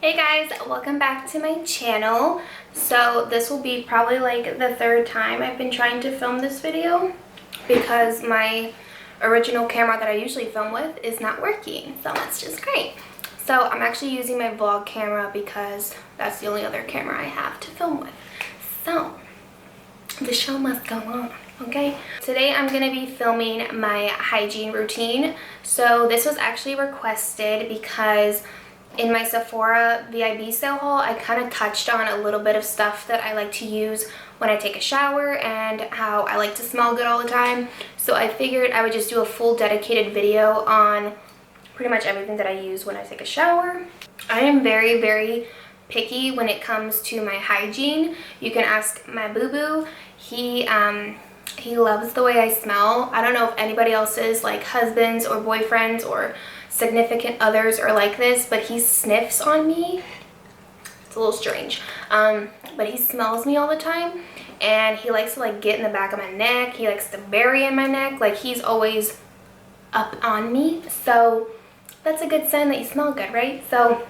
Hey guys, welcome back to my channel. So this will be probably like the third time I've been trying to film this video because my original camera that I usually film with is not working, so that's just great. So I'm actually using my vlog camera because that's the only other camera I have to film with. So the show must go on, okay? Today I'm going to be filming my hygiene routine. So this was actually requested because in my Sephora VIB sale haul, I kind of touched on a little bit of stuff that I like to use when I take a shower and how I like to smell good all the time. So I figured I would just do a full dedicated video on pretty much everything that I use when I take a shower. I am very, very picky when it comes to my hygiene. You can ask my boo-boo. He loves the way I smell. I don't know if anybody else is, like husbands or boyfriends or significant others are like this, but he sniffs on me. It's a little strange, but he smells me all the time, and he likes to like get in the back of my neck. He likes to bury in my neck. Like, he's always up on me, so that's a good sign that you smell good, right? So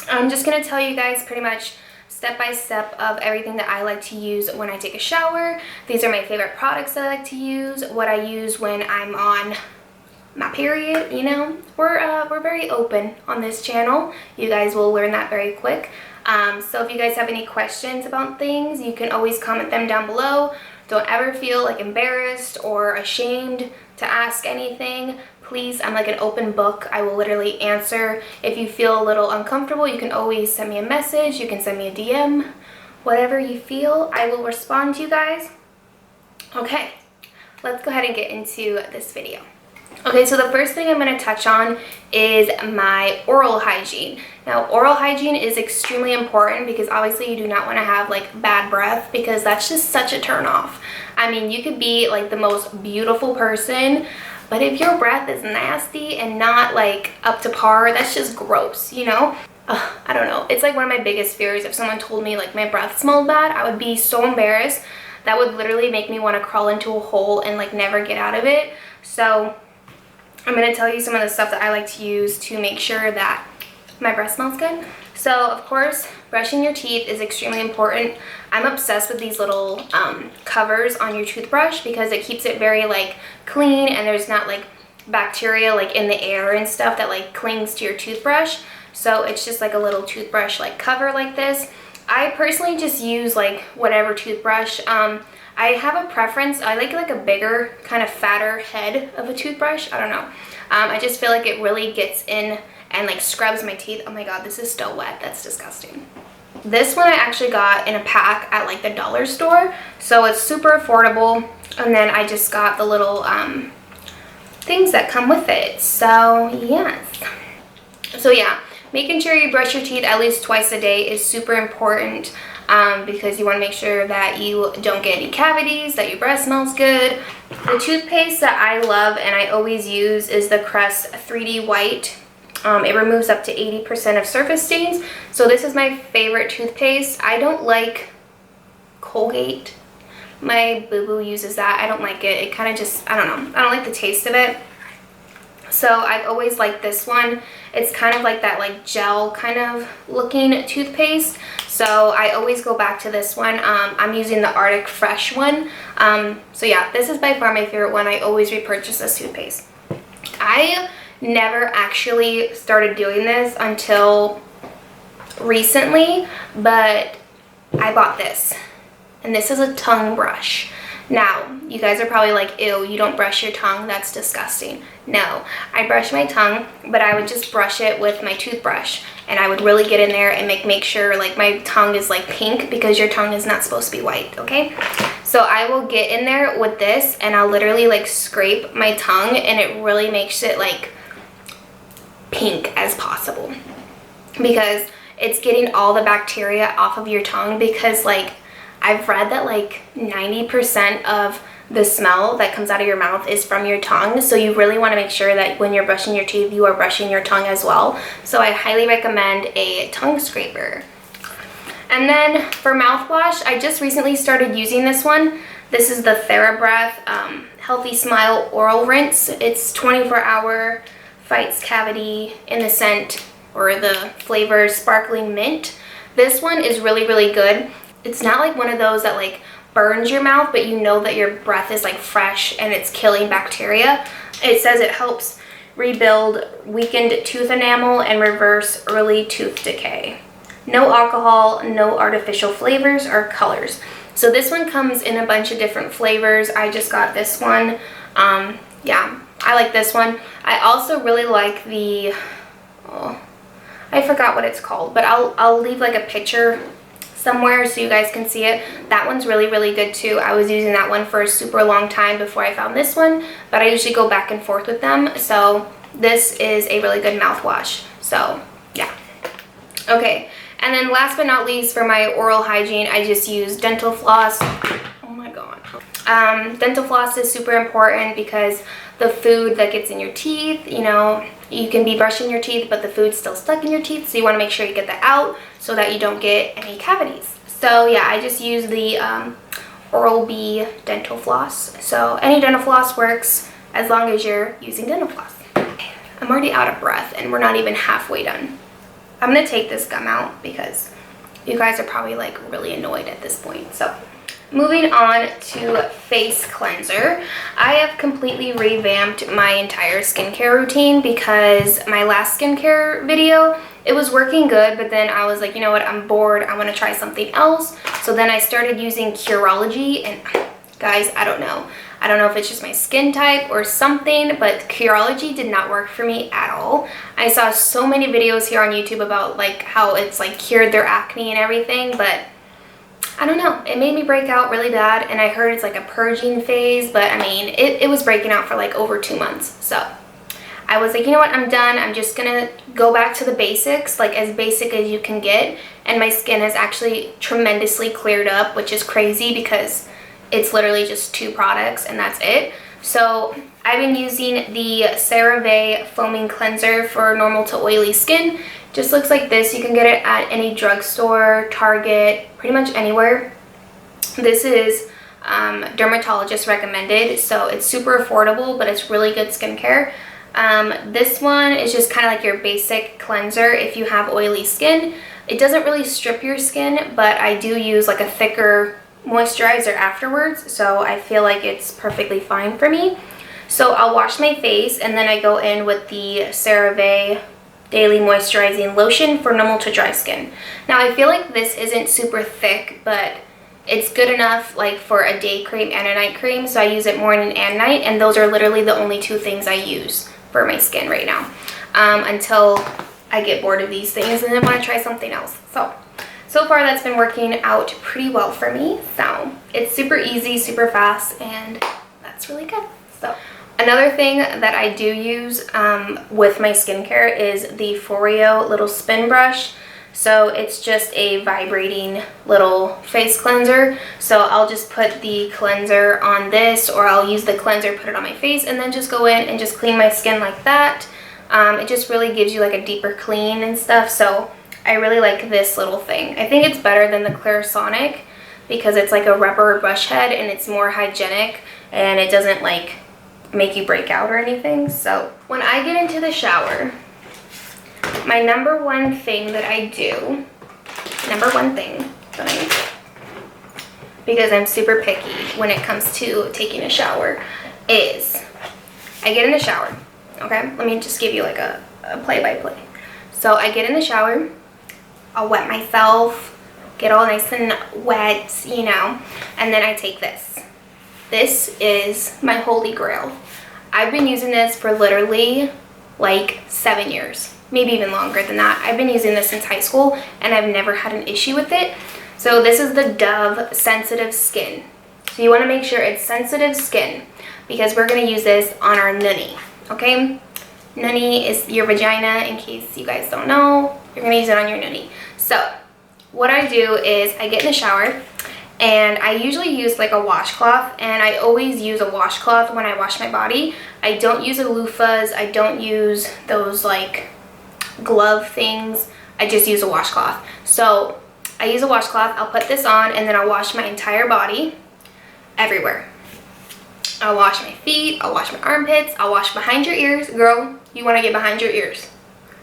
I'm just gonna tell you guys pretty much step by step of everything that I like to use when I take a shower. These are my favorite products that I like to use, what I use when I'm on my period. You know, we're very open on this channel. You guys will learn that very quick. So if you guys have any questions about things, you can always comment them down below. Don't ever feel like embarrassed or ashamed to ask anything. Please, I'm like an open book. I will literally answer. If you feel a little uncomfortable, you can always send me a message. You can send me a DM. Whatever you feel, I will respond to you guys. Okay, let's go ahead and get into this video. Okay, so the first thing I'm going to touch on is my oral hygiene. Now, oral hygiene is extremely important because obviously you do not want to have like bad breath, because that's just such a turn off. I mean, you could be like the most beautiful person, but if your breath is nasty and not like up to par, that's just gross, you know? I don't know. It's like one of my biggest fears. If someone told me like my breath smelled bad, I would be so embarrassed. That would literally make me want to crawl into a hole and like never get out of it. So I'm going to tell you some of the stuff that I like to use to make sure that my breath smells good. So, of course, brushing your teeth is extremely important. I'm obsessed with these little covers on your toothbrush because it keeps it very, like, clean, and there's not, like, bacteria, like, in the air and stuff that, like, clings to your toothbrush. So it's just, like, a little toothbrush, like, cover like this. I personally just use, like, whatever toothbrush. I have a preference. I like a bigger, kind of fatter head of a toothbrush. I don't know. I just feel like it really gets in and like scrubs my teeth. Oh my god, this is still wet. That's disgusting. This one I actually got in a pack at like the dollar store, so it's super affordable. And then I just got the little things that come with it. So yes. So yeah, making sure you brush your teeth at least twice a day is super important. Because you want to make sure that you don't get any cavities, that your breath smells good. The toothpaste that I love and I always use is the Crest 3D White. It removes up to 80% of surface stains. So this is my favorite toothpaste. I don't like Colgate. My boo-boo uses that. I don't like it. It kind of just, I don't know. I don't like the taste of it. So I've always liked this one. It's kind of like that like gel kind of looking toothpaste. So I always go back to this one. I'm using the Arctic Fresh one. So yeah, this is by far my favorite one. I always repurchase this toothpaste. I never actually started doing this until recently, but I bought this. And this is a tongue brush. Now, you guys are probably like, ew, you don't brush your tongue, that's disgusting. No, I brush my tongue, but I would just brush it with my toothbrush, and I would really get in there and make sure like my tongue is like pink, because your tongue is not supposed to be white, okay? So I will get in there with this, and I'll literally like scrape my tongue, and it really makes it like pink as possible, because it's getting all the bacteria off of your tongue. Because like I've read that like 90% of the smell that comes out of your mouth is from your tongue, so you really want to make sure that when you're brushing your teeth, you are brushing your tongue as well. So I highly recommend a tongue scraper. And then for mouthwash, I just recently started using this one. This is the TheraBreath Healthy Smile Oral Rinse. It's 24-hour, fights cavity in the scent or the flavor Sparkling Mint. This one is really, really good. It's not like one of those that like burns your mouth, but you know that your breath is like fresh and it's killing bacteria. It says it helps rebuild weakened tooth enamel and reverse early tooth decay. No alcohol, no artificial flavors or colors. So this one comes in a bunch of different flavors. I just got this one. Yeah, I like this one. I also really like the, oh, I forgot what it's called, but I'll leave like a picture somewhere so you guys can see it. That one's really, really good too. I was using that one for a super long time before I found this one, but I usually go back and forth with them. So this is a really good mouthwash. So yeah. Okay, and then last but not least, for my oral hygiene, I just use dental floss. Oh my god. Dental floss is super important because the food that gets in your teeth, you know, you can be brushing your teeth, but the food's still stuck in your teeth, so you want to make sure you get that out so that you don't get any cavities. So yeah, I just use the Oral-B dental floss. So any dental floss works as long as you're using dental floss. Okay, I'm already out of breath and we're not even halfway done. I'm gonna take this gum out because you guys are probably like really annoyed at this point. So moving on to face cleanser. I have completely revamped my entire skincare routine because my last skincare video, it was working good, but then I was like, you know what, I'm bored, I want to try something else. So then I started using Curology, and guys, I don't know if it's just my skin type or something, but Curology did not work for me at all. I saw so many videos here on YouTube about like how it's like cured their acne and everything, but I don't know, it made me break out really bad, and I heard it's like a purging phase, but I mean, it was breaking out for like over 2 months. So I was like, you know what, I'm done. I'm just gonna go back to the basics, like as basic as you can get, and my skin has actually tremendously cleared up, which is crazy because it's literally just 2 products and that's it. So I've been using the CeraVe foaming cleanser for normal to oily skin. Just looks like this. You can get it at any drugstore, Target, pretty much anywhere. This is dermatologist recommended, so it's super affordable, but it's really good skincare. This one is just kind of like your basic cleanser if you have oily skin. It doesn't really strip your skin, but I do use like a thicker moisturizer afterwards, so I feel like it's perfectly fine for me. So I'll wash my face and then I go in with the CeraVe Daily Moisturizing Lotion for normal to dry skin. Now I feel like this isn't super thick, but it's good enough like for a day cream and a night cream, so I use it morning and night, and those are literally the only 2 things I use for my skin right now, until I get bored of these things and then want to try something else. So far that's been working out pretty well for me. So it's super easy, super fast, and that's really good. So another thing that I do use with my skincare is the Foreo little spin brush. So it's just a vibrating little face cleanser. So I'll just put the cleanser on this, or I'll use the cleanser, put it on my face, and then just go in and just clean my skin like that. It just really gives you like a deeper clean and stuff. So I really like this little thing. I think it's better than the Clarisonic because it's like a rubber brush head and it's more hygienic and it doesn't like make you break out or anything. So when I get into the shower, my number one thing that I do, because I'm super picky when it comes to taking a shower, is I get in the shower. Okay, let me just give you like a play-by-play. So I get in the shower, I'll wet myself, get all nice and wet, you know, and then I take this. This is my holy grail. I've been using this for literally like 7 years, maybe even longer than that. I've been using this since high school and I've never had an issue with it. So this is the Dove Sensitive Skin. So you want to make sure it's sensitive skin because we're going to use this on our nunny, okay? Nunny is your vagina, in case you guys don't know. You're going to use it on your nunny. So what I do is I get in the shower and I usually use like a washcloth, and I always use a washcloth when I wash my body. I don't use a loofahs. I don't use those like glove things. I just use a washcloth. So I use a washcloth. I'll put this on and then I'll wash my entire body everywhere. I'll wash my feet, I'll wash my armpits, I'll wash behind your ears. Girl, you want to get behind your ears.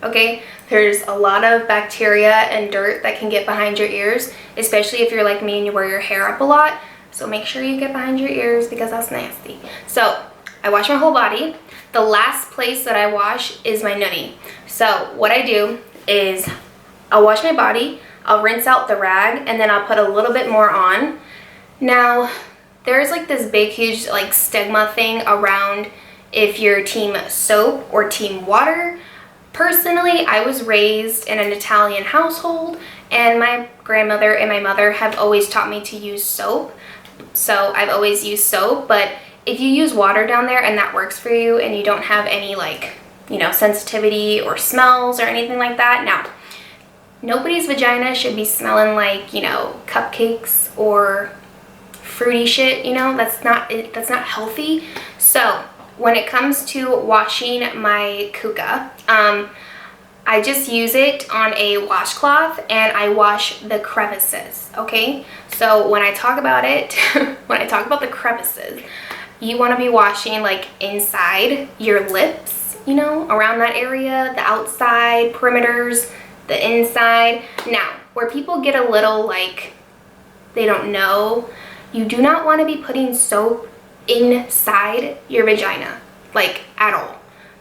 okay? There's a lot of bacteria and dirt that can get behind your ears, especially if you're like me and you wear your hair up a lot. So make sure you get behind your ears because that's nasty. So I wash my whole body. The last place that I wash is my noonie. So what I do is I'll wash my body, I'll rinse out the rag, and then I'll put a little bit more on. Now, there's like this big, huge like stigma thing around if you're team soap or team water. Personally, I was raised in an Italian household, and my grandmother and my mother have always taught me to use soap. So I've always used soap, but if you use water down there and that works for you and you don't have any like, you know, sensitivity or smells or anything like that, now, nobody's vagina should be smelling like, you know, cupcakes or fruity shit, you know, that's not healthy. So when it comes to washing my kuka, I just use it on a washcloth and I wash the crevices, okay? So when I talk about it, when I talk about the crevices, you want to be washing like inside your lips, you know, around that area, the outside, perimeters, the inside. Now, where people get a little like, they don't know, you do not want to be putting soap inside your vagina, like at all.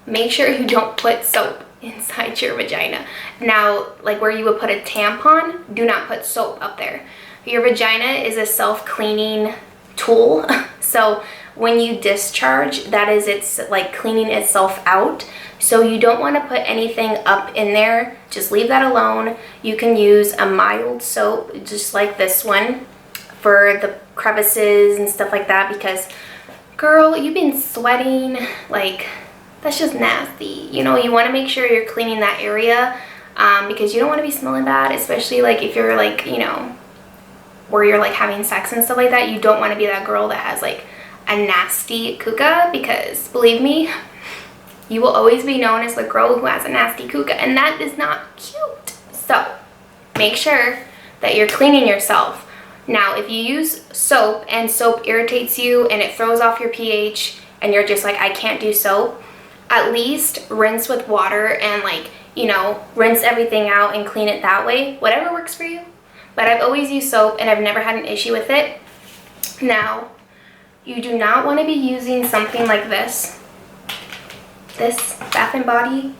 Make sure you don't put soap inside your vagina. Now, like where you would put a tampon, do not put soap up there. Your vagina is a self-cleaning tool. So when you discharge, that is it's like cleaning itself out. So you don't want to put anything up in there. Just leave that alone. You can use a mild soap, just like this one, for the crevices and stuff like that, because girl, you've been sweating, like that's just nasty. You know, you want to make sure you're cleaning that area because you don't want to be smelling bad, especially like if you're like, you know, where you're like having sex and stuff like that. You don't want to be that girl that has like a nasty kuka, because believe me, you will always be known as the girl who has a nasty kuka, and that is not cute. So make sure that you're cleaning yourself. Now, if you use soap and soap irritates you and it throws off your pH and you're just like, I can't do soap, at least rinse with water and like, you know, rinse everything out and clean it that way. Whatever works for you. But I've always used soap and I've never had an issue with it. Now, you do not want to be using something like this. This Bath and Body,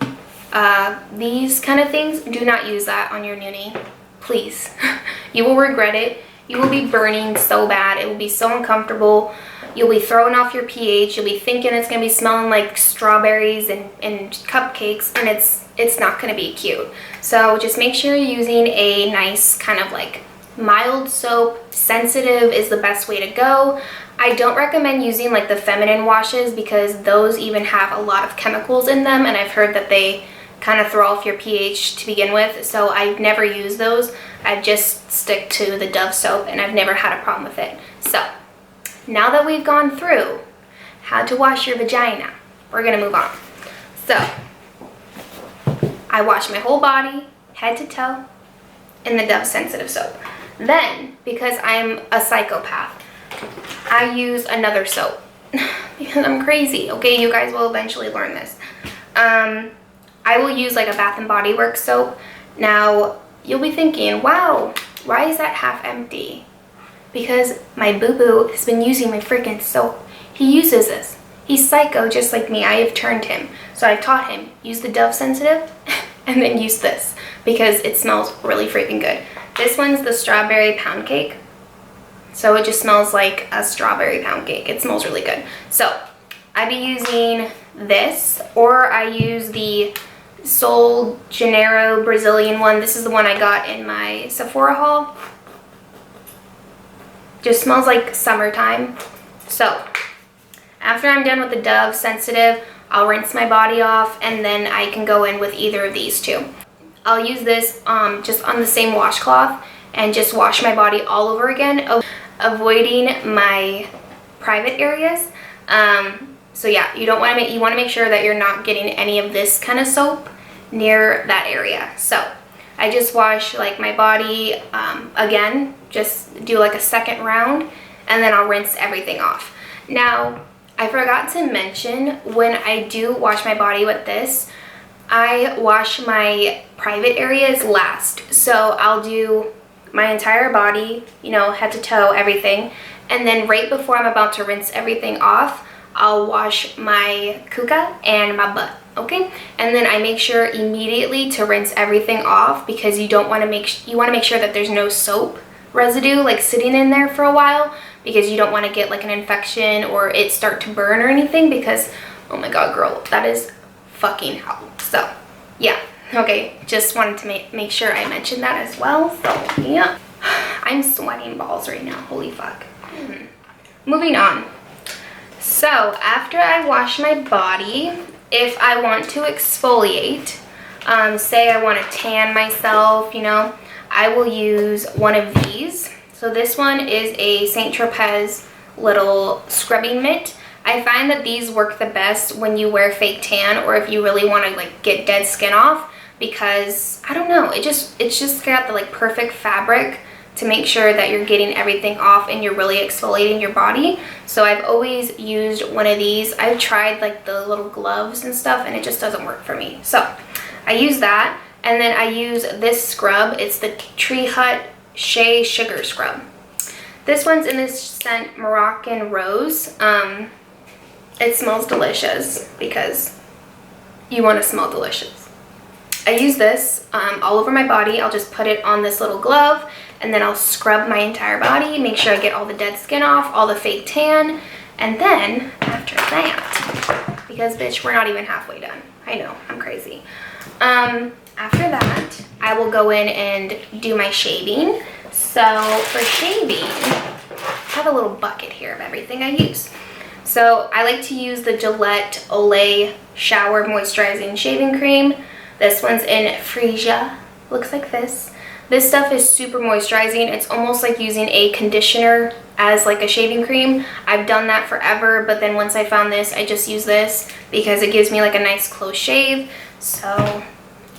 these kind of things, do not use that on your noonie. Please. You will regret it. You will be burning so bad. It will be so uncomfortable. You'll be throwing off your pH. You'll be thinking it's going to be smelling like strawberries and cupcakes, and it's not going to be cute. So just make sure you're using a nice kind of like mild soap. Sensitive is the best way to go. I don't recommend using like the feminine washes because those even have a lot of chemicals in them, and I've heard that they kind of throw off your pH to begin with, so I've never used those. I just stick to the Dove soap and I've never had a problem with it. So now that we've gone through how to wash your vagina, we're gonna move on. So I wash my whole body, head to toe, in the Dove sensitive soap. Then, because I'm a psychopath, I use another soap because I'm crazy. Okay, you guys will eventually learn this. I will use like a Bath and Body Works soap. Now, you'll be thinking, wow, why is that half empty? Because my boo-boo has been using my freaking soap. He uses this. He's psycho just like me. I have turned him. So I've taught him, use the Dove sensitive and then use this because it smells really freaking good. This one's the strawberry pound cake. So it just smells like a strawberry pound cake. It smells really good. So I'd be using this, or I use the Sol Janeiro Brazilian one. This is the one I got in my Sephora haul. Just smells like summertime. So after I'm done with the Dove sensitive, I'll rinse my body off and then I can go in with either of these two. I'll use this just on the same washcloth and just wash my body all over again, avoiding my private areas. So yeah, you want to make sure that you're not getting any of this kind of soap near that area. So I just wash like my body again, just do like a second round, and then I'll rinse everything off. Now, I forgot to mention, when I do wash my body with this, I wash my private areas last. So I'll do my entire body, you know, head to toe, everything. And then right before I'm about to rinse everything off, I'll wash my kuka and my butt, okay? And then I make sure immediately to rinse everything off because you don't want to make sure that there's no soap residue like sitting in there for a while, because you don't want to get like an infection or it start to burn or anything, because oh my god girl, that is fucking hell. So yeah, okay, just wanted to make sure I mentioned that as well. So yeah, I'm sweating balls right now, holy fuck. Moving on. So after I wash my body, if I want to exfoliate, say I want to tan myself, you know, I will use one of these. So this one is a St. Tropez little scrubbing mitt. I find that these work the best when you wear fake tan or if you really want to like get dead skin off, because I don't know, it's just got the like perfect fabric to make sure that you're getting everything off and you're really exfoliating your body. So I've always used one of these. I've tried like the little gloves and stuff and it just doesn't work for me. So I use that, and then I use this scrub. It's the Tree Hut Shea Sugar Scrub. This one's in this scent Moroccan Rose. It smells delicious because you want to smell delicious. I use this all over my body. I'll just put it on this little glove and then I'll scrub my entire body, make sure I get all the dead skin off, all the fake tan, and then after that, because bitch, we're not even halfway done. I know, I'm crazy. After that, I will go in and do my shaving. So for shaving, I have a little bucket here of everything I use. So I like to use the Gillette Olay Shower Moisturizing Shaving Cream. This one's in Freesia. Looks like this. This stuff is super moisturizing. It's almost like using a conditioner as like a shaving cream. I've done that forever, but then once I found this, I just use this because it gives me like a nice close shave. So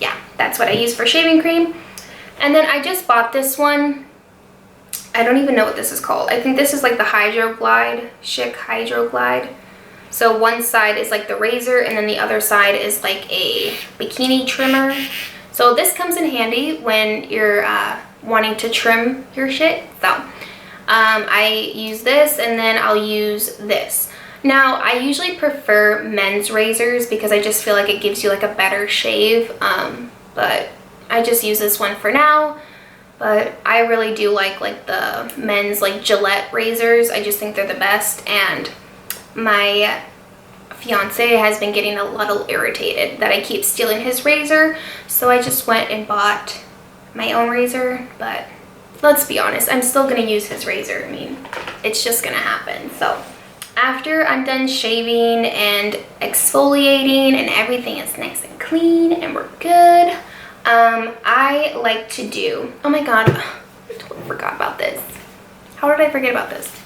yeah, that's what I use for shaving cream. And then I just bought this one. I don't even know what this is called. I think this is like the Hydro Glide, Chic Hydro Glide. So one side is like the razor and then the other side is like a bikini trimmer. So this comes in handy when you're wanting to trim your shit. So I use this, and then I'll use this. Now I usually prefer men's razors because I just feel like it gives you like a better shave. But I just use this one for now. But I really do like the men's like Gillette razors. I just think they're the best, and my fiance has been getting a little irritated that I keep stealing his razor, so I just went and bought my own razor. But let's be honest, I'm still gonna use his razor. I mean, it's just gonna happen. So after I'm done shaving and exfoliating and everything is nice and clean and we're good, I like to do, oh my god, I totally forgot about this. How did I forget about this?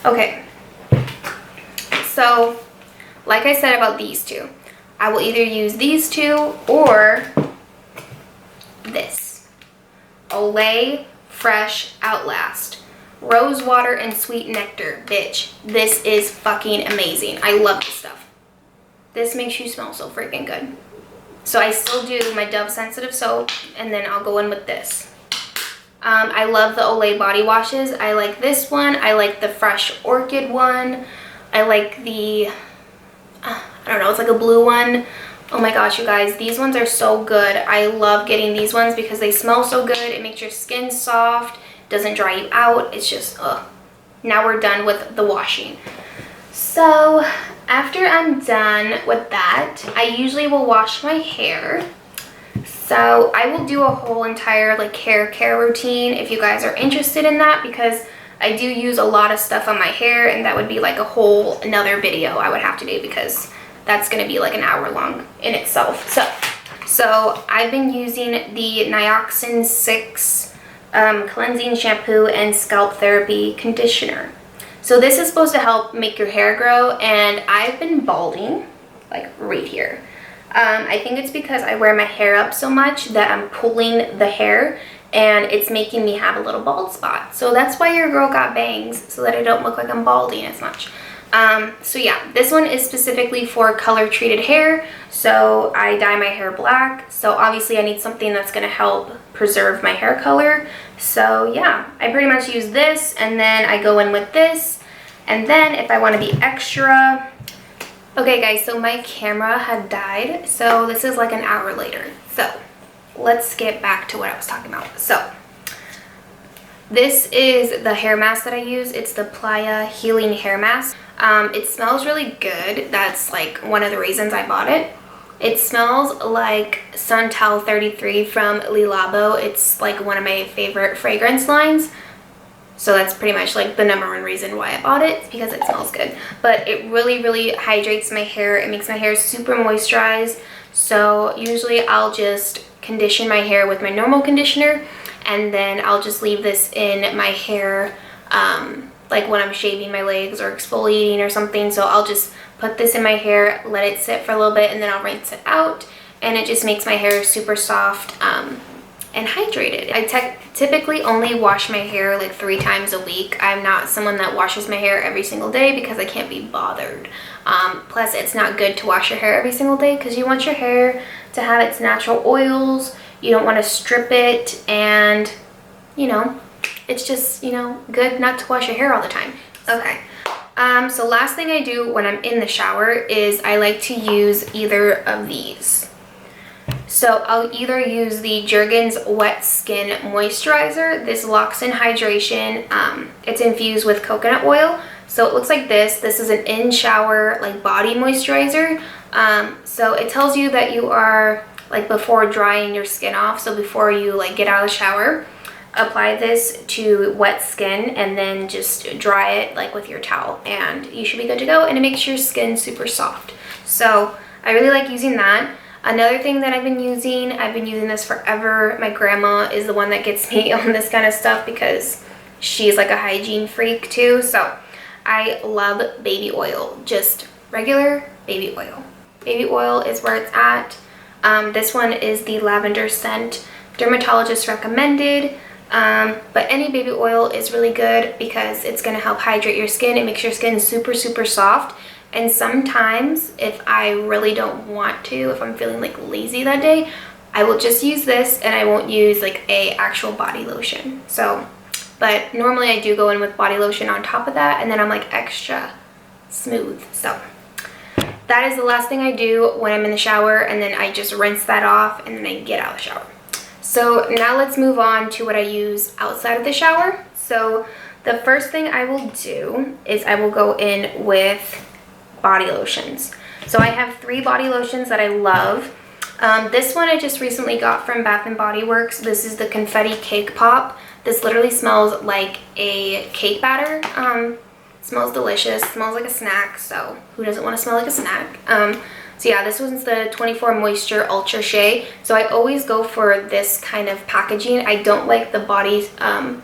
Okay, so like I said about these two, I will either use these two or this. Olay Fresh Outlast. Rose water and sweet nectar. Bitch, this is fucking amazing. I love this stuff. This makes you smell so freaking good. So I still do my Dove Sensitive Soap, and then I'll go in with this. I love the Olay body washes. I like this one. I like the Fresh Orchid one. I like the, I don't know, it's like a blue one. Oh my gosh, you guys, these ones are so good. I love getting these ones because they smell so good. It makes your skin soft, doesn't dry you out. It's just, ugh. Now we're done with the washing. So after I'm done with that, I usually will wash my hair. So I will do a whole entire like hair care routine if you guys are interested in that, because I do use a lot of stuff on my hair, and that would be like a whole another video I would have to do, because that's going to be like an hour long in itself. So I've been using the Nioxin 6 cleansing shampoo and scalp therapy conditioner. So this is supposed to help make your hair grow, and I've been balding like right here. I think it's because I wear my hair up so much that I'm pulling the hair, and it's making me have a little bald spot. So that's why your girl got bangs, so that I don't look like I'm balding as much. So yeah, this one is specifically for color treated hair. So I dye my hair black. So obviously I need something that's going to help preserve my hair color. So yeah, I pretty much use this, and then I go in with this. And then if I want to be extra, okay guys, so my camera had died. So this is like an hour later. So let's get back to what I was talking about. So this is the hair mask that I use. It's the Playa Healing Hair Mask. It smells really good. That's like one of the reasons I bought it. It smells like Santal 33 from Le Labo. It's like one of my favorite fragrance lines. So that's pretty much like the #1 reason why I bought it, because it smells good. But it really hydrates my hair. It makes my hair super moisturized. So usually I'll just condition my hair with my normal conditioner, and then I'll just leave this in my hair like when I'm shaving my legs or exfoliating or something. So I'll just put this in my hair, let it sit for a little bit, and then I'll rinse it out, and it just makes my hair super soft and hydrated. I typically only wash my hair like 3 times a week. I'm not someone that washes my hair every single day because I can't be bothered. Plus it's not good to wash your hair every single day because you want your hair to have its natural oils. You don't want to strip it, and you know, it's just, you know, good not to wash your hair all the time. Okay. So last thing I do when I'm in the shower is I like to use either of these. So I'll either use the Jergens Wet Skin Moisturizer. This locks in hydration. It's infused with coconut oil. So it looks like this. This is an in-shower like body moisturizer. So it tells you that you are like before drying your skin off. So before you like get out of the shower, apply this to wet skin and then just dry it like with your towel, and you should be good to go, and it makes your skin super soft. So I really like using that. Another thing that I've been using this forever. My grandma is the one that gets me on this kind of stuff because she's like a hygiene freak too. So I love baby oil, just regular baby oil. Baby oil is where it's at. This one is the lavender scent, dermatologist recommended. But any baby oil is really good because it's going to help hydrate your skin. It makes your skin super soft. And sometimes if I really don't want to, if I'm feeling like lazy that day, I will just use this and I won't use like a actual body lotion. So, but normally I do go in with body lotion on top of that, and then I'm like extra smooth. So that is the last thing I do when I'm in the shower, and then I just rinse that off and then I get out of the shower. So now let's move on to what I use outside of the shower. So the first thing I will do is I will go in with body lotions. So I have 3 body lotions that I love. This one I just recently got from Bath & Body Works. This is the Confetti Cake Pop. This literally smells like a cake batter. Smells delicious, smells like a snack, so who doesn't want to smell like a snack? So yeah, this one's the 24 Moisture Ultra Shea. So I always go for this kind of packaging. I don't like the body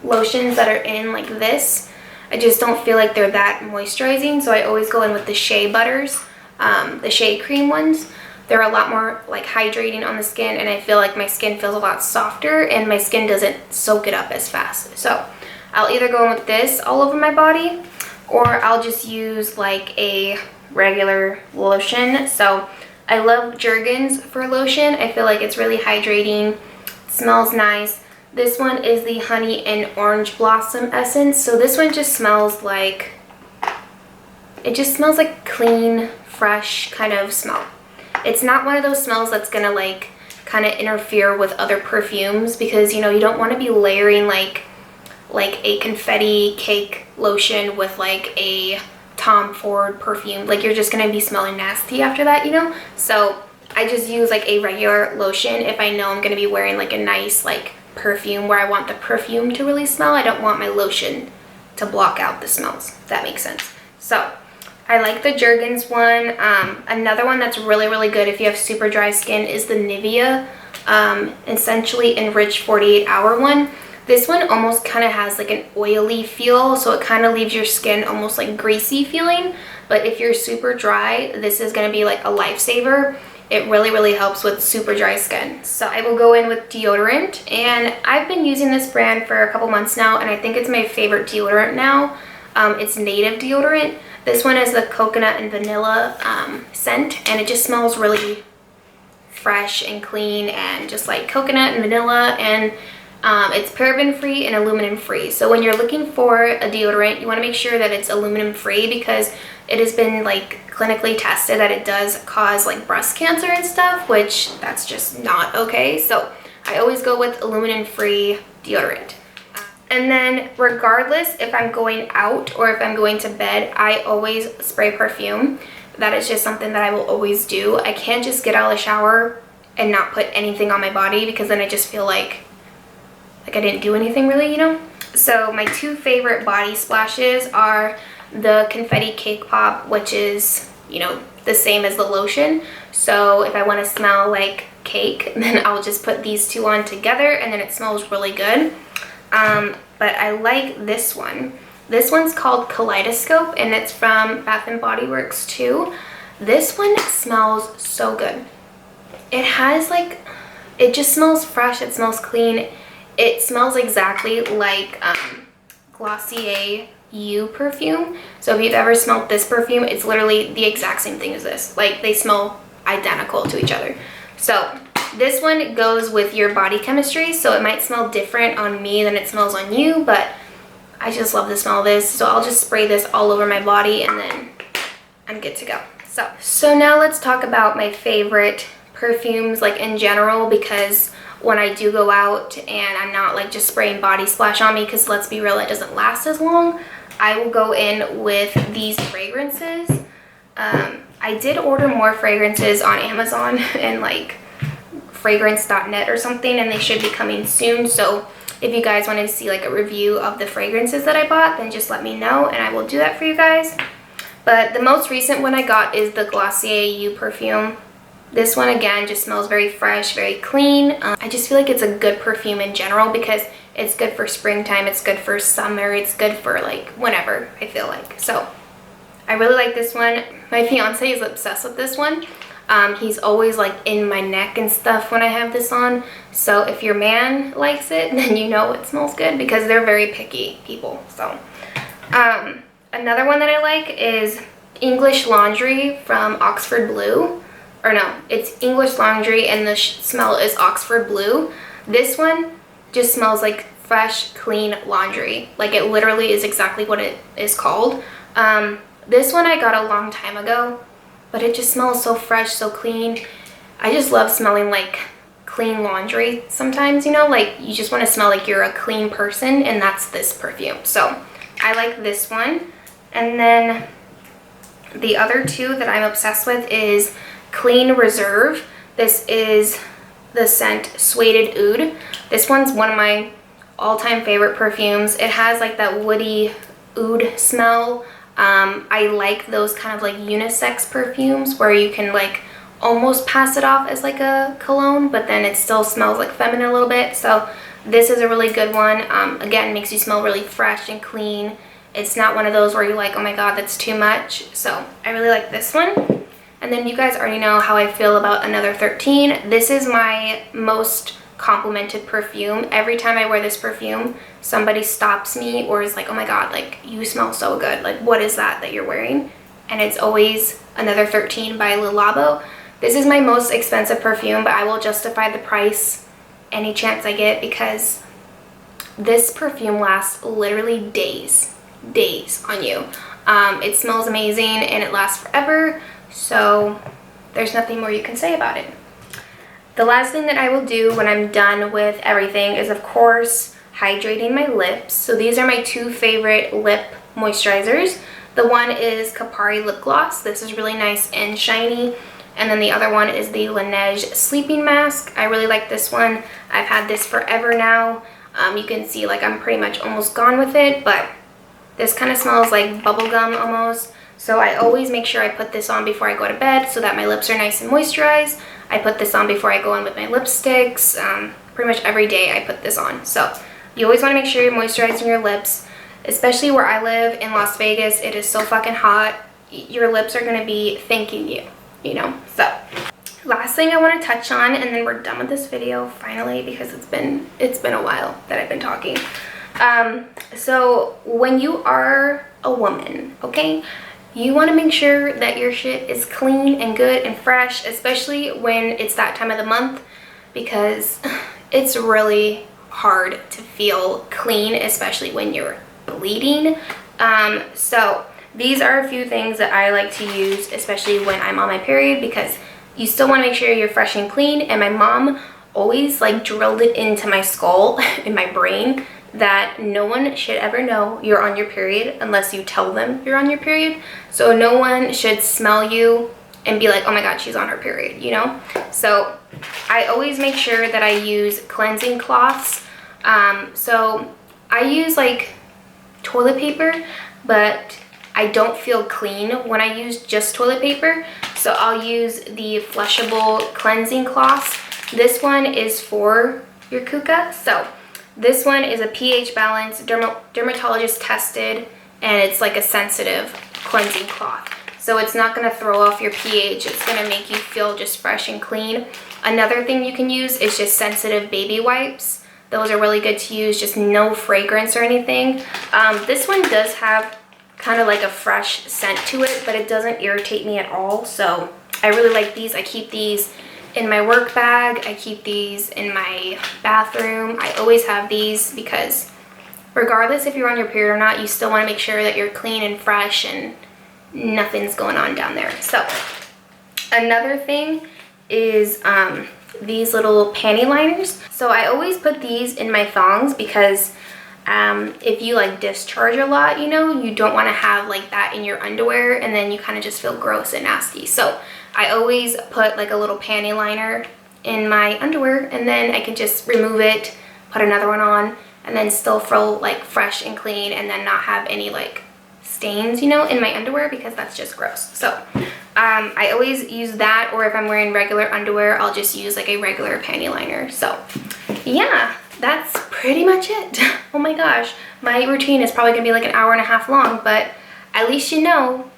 lotions that are in like this. I just don't feel like they're that moisturizing. So I always go in with the Shea Butters, the Shea Cream ones. They're a lot more like hydrating on the skin, and I feel like my skin feels a lot softer and my skin doesn't soak it up as fast. So I'll either go in with this all over my body, or I'll just use like a regular lotion. So I love Jergens for lotion. I feel like it's really hydrating. It smells nice. This one is the Honey and Orange Blossom Essence. So this one just smells like, it just smells like clean, fresh kind of smell. It's not one of those smells that's gonna like kind of interfere with other perfumes, because you know, you don't want to be layering like a confetti cake lotion with like a Tom Ford perfume. Like you're just gonna be smelling nasty after that, you know? So I just use like a regular lotion if I know I'm gonna be wearing like a nice like perfume where I want the perfume to really smell. I don't want my lotion to block out the smells, if that makes sense. So I like the Jergens one. Another one that's really good if you have super dry skin is the Nivea Essentially Enriched 48-Hour one. This one almost kind of has like an oily feel, so it kind of leaves your skin almost like greasy feeling. But if you're super dry, this is going to be like a lifesaver. It really helps with super dry skin. So I will go in with deodorant, and I've been using this brand for a couple months now, and I think it's my favorite deodorant now. It's Native deodorant. This one is the coconut and vanilla scent, and it just smells really fresh and clean and just like coconut and vanilla, and it's paraben free and aluminum free. So when you're looking for a deodorant, you want to make sure that it's aluminum free, because it has been like clinically tested that it does cause like breast cancer and stuff, which that's just not okay. So I always go with aluminum free deodorant. And then regardless if I'm going out or if I'm going to bed, I always spray perfume. That is just something that I will always do. I can't just get out of the shower and not put anything on my body, because then I just feel like I didn't do anything really, you know? So my two favorite body splashes are the confetti cake pop, which is, you know, the same as the lotion. So if I want to smell like cake, then I'll just put these two on together, and then it smells really good. But I like this one. This one's called Kaleidoscope, and it's from Bath & Body Works too. This one smells so good. It has like, it just smells fresh, it smells clean. It smells exactly like Glossier You perfume. So if you've ever smelled this perfume, it's literally the exact same thing as this. Like, they smell identical to each other. So this one goes with your body chemistry, so it might smell different on me than it smells on you, but I just love the smell of this. So I'll just spray this all over my body, and then I'm good to go. So now let's talk about my favorite perfumes, like in general, because when I do go out and I'm not like just spraying body splash on me, because let's be real, it doesn't last as long, I will go in with these fragrances. I did order more fragrances on Amazon and like fragrance.net or something, and they should be coming soon. So if you guys wanted to see like a review of the fragrances that I bought, then just let me know and I will do that for you guys. But the most recent one I got is the Glossier You perfume. This one again just smells very fresh, very clean. I just feel like it's a good perfume in general, because it's good for springtime, it's good for summer, it's good for like whenever, I feel like. So I really like this one. My fiance is obsessed with this one. He's always like in my neck and stuff when I have this on. So if your man likes it, then you know it smells good, because they're very picky people. So another one that I like is English Laundry from Oxford Blue. Or no, it's English Laundry and the smell is Oxford Blue. This one just smells like fresh, clean laundry. Like, it literally is exactly what it is called. This one I got a long time ago, but it just smells so fresh, so clean. I just love smelling like clean laundry sometimes, you know, like you just want to smell like you're a clean person, and that's this perfume. So I like this one. And then the other two that I'm obsessed with is Clean Reserve. This is the scent Suede Oud. This one's one of my all-time favorite perfumes. It has like that woody oud smell. I like those kind of like unisex perfumes where you can like almost pass it off as like a cologne, but then it still smells like feminine a little bit. So this is a really good one. Again, makes you smell really fresh and clean. It's not one of those where you're like, oh my god, that's too much. So I really like this one. And then you guys already know how I feel about Another 13. This is my most complimented perfume. Every time I wear this perfume, somebody stops me or is like, oh my god, like, you smell so good. Like, what is that you're wearing? And it's always Another 13 by Le Labo. This is my most expensive perfume, but I will justify the price any chance I get, because this perfume lasts literally days on you. It smells amazing and it lasts forever. So there's nothing more you can say about it. The last thing that I will do when I'm done with everything is, of course, hydrating my lips. So these are my two favorite lip moisturizers. The one is Kapari Lip Gloss. This is really nice and shiny. And then the other one is the Laneige Sleeping Mask. I really like this one. I've had this forever now. You can see like I'm pretty much almost gone with it, but this kind of smells like bubblegum almost. So I always make sure I put this on before I go to bed so that my lips are nice and moisturized. I put this on before I go in with my lipsticks. Pretty much every day I put this on. So you always want to make sure you're moisturizing your lips, especially where I live in Las Vegas. It is so fucking hot. Your lips are going to be thanking you, you know. So last thing I want to touch on, and then we're done with this video finally, because it's been a while that I've been talking. So when you are a woman, okay, you want to make sure that your shit is clean and good and fresh, especially when it's that time of the month, because it's really hard to feel clean, especially when you're bleeding. So these are a few things that I like to use, especially when I'm on my period, because you still want to make sure you're fresh and clean. And my mom always like drilled it into my skull, in my brain, that no one should ever know you're on your period unless you tell them you're on your period. So no one should smell you and be like, oh my god, she's on her period, you know? So I always make sure that I use cleansing cloths. So I use like toilet paper, but I don't feel clean when I use just toilet paper. So I'll use the flushable cleansing cloths. This one is for your kuka. So this one is a pH balance, dermatologist tested, and it's like a sensitive cleansing cloth. So it's not gonna throw off your pH. It's gonna make you feel just fresh and clean. Another thing you can use is just sensitive baby wipes. Those are really good to use, just no fragrance or anything. This one does have kind of like a fresh scent to it, but it doesn't irritate me at all. So I really like these. I keep these in my work bag. I keep these in my bathroom. I always have these because regardless if you're on your period or not, you still want to make sure that you're clean and fresh and nothing's going on down there. So another thing is these little panty liners. So I always put these in my thongs because if you like discharge a lot, you know, you don't want to have like that in your underwear, and then you kind of just feel gross and nasty. So I always put like a little panty liner in my underwear, and then I can just remove it, put another one on, and then still feel like fresh and clean, and then not have any like stains, you know, in my underwear, because that's just gross. So I always use that, or if I'm wearing regular underwear, I'll just use like a regular panty liner. So yeah, that's pretty much it. Oh my gosh, my routine is probably gonna be like an hour and a half long, but at least you know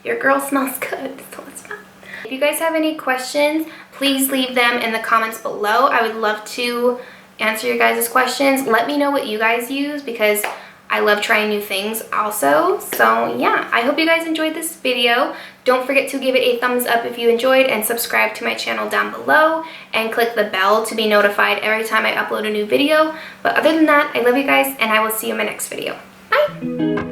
your girl smells good, so it's fine. If you guys have any questions, please leave them in the comments below. I would love to answer your guys' questions. Let me know what you guys use, because I love trying new things also. So yeah, I hope you guys enjoyed this video. Don't forget to give it a thumbs up if you enjoyed, and subscribe to my channel down below, and click the bell to be notified every time I upload a new video. But other than that, I love you guys, and I will see you in my next video. Bye!